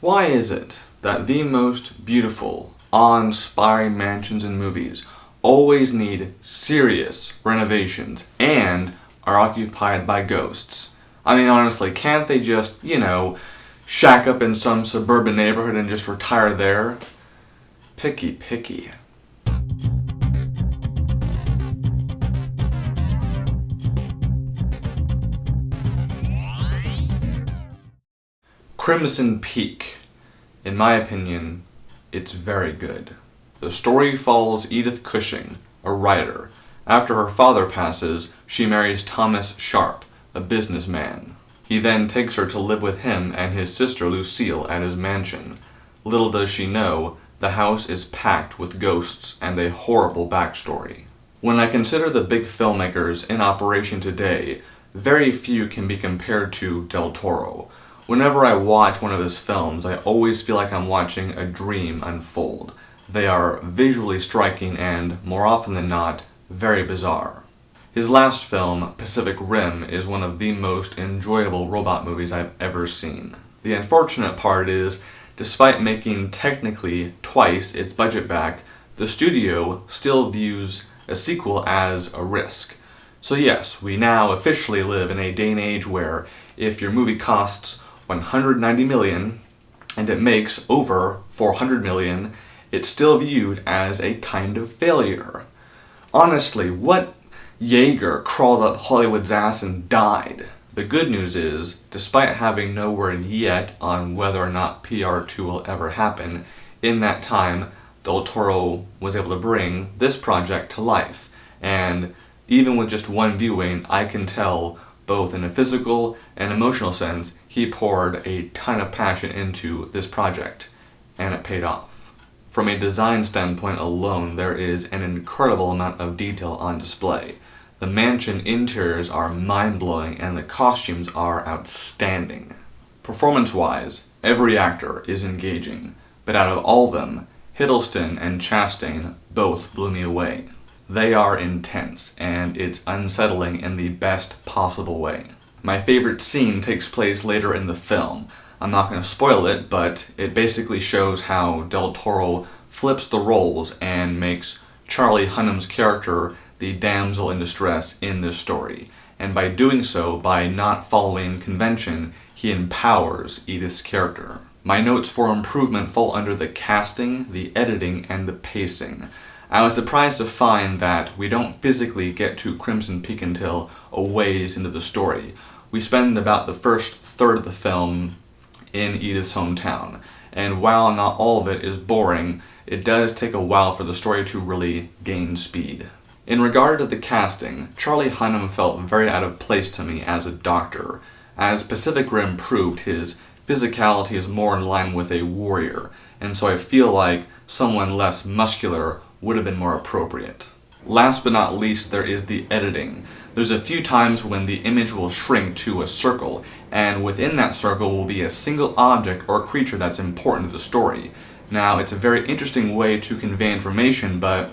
Why is it that the most beautiful, awe-inspiring mansions in movies always need serious renovations and are occupied by ghosts? I mean, honestly, can't they just, shack up in some suburban neighborhood and just retire there? Picky. Crimson Peak. In my opinion, it's very good. The story follows Edith Cushing, a writer. After her father passes, she marries Thomas Sharp, a businessman. He then takes her to live with him and his sister Lucille at his mansion. Little does she know, the house is packed with ghosts and a horrible backstory. When I consider the big filmmakers in operation today, very few can be compared to Del Toro. Whenever I watch one of his films, I always feel like I'm watching a dream unfold. They are visually striking and, more often than not, very bizarre. His last film, Pacific Rim, is one of the most enjoyable robot movies I've ever seen. The unfortunate part is, despite making technically twice its budget back, the studio still views a sequel as a risk. So yes, we now officially live in a day and age where if your movie costs $190 million and it makes over $400 million, it's still viewed as a kind of failure. Honestly, what Jaeger crawled up Hollywood's ass and died? The good news is, despite having no word yet on whether or not PR2 will ever happen, in that time, Del Toro was able to bring this project to life. And even with just one viewing, I can tell, both in a physical and emotional sense, he poured a ton of passion into this project, and it paid off. From a design standpoint alone, there is an incredible amount of detail on display. The mansion interiors are mind-blowing and the costumes are outstanding. Performance-wise, every actor is engaging, but out of all of them, Hiddleston and Chastain both blew me away. They are intense, and it's unsettling in the best possible way. My favorite scene takes place later in the film. I'm not going to spoil it, but it basically shows how Del Toro flips the roles and makes Charlie Hunnam's character the damsel in distress in this story. And by doing so, by not following convention, he empowers Edith's character. My notes for improvement fall under the casting, the editing, and the pacing. I was surprised to find that we don't physically get to Crimson Peak until a ways into the story. We spend about the first third of the film in Edith's hometown, and while not all of it is boring, it does take a while for the story to really gain speed. In regard to the casting, Charlie Hunnam felt very out of place to me as a doctor. As Pacific Rim proved, his physicality is more in line with a warrior, and so I feel like someone less muscular would have been more appropriate. Last but not least, there is the editing. There's a few times when the image will shrink to a circle, and within that circle will be a single object or creature that's important to the story. Now, it's a very interesting way to convey information, but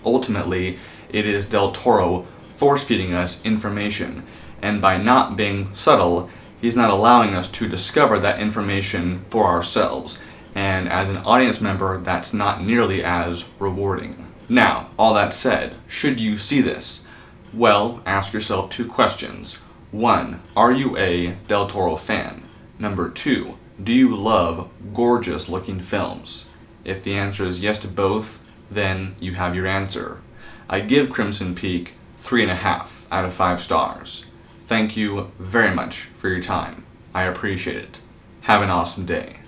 ultimately, it is Del Toro force-feeding us information, and by not being subtle, he's not allowing us to discover that information for ourselves. And as an audience member, that's not nearly as rewarding. Now, all that said, should you see this? Well, ask yourself two questions. 1, are you a Del Toro fan? Number 2, do you love gorgeous looking films? If the answer is yes to both, then you have your answer. I give Crimson Peak 3.5 out of 5 stars. Thank you very much for your time. I appreciate it. Have an awesome day.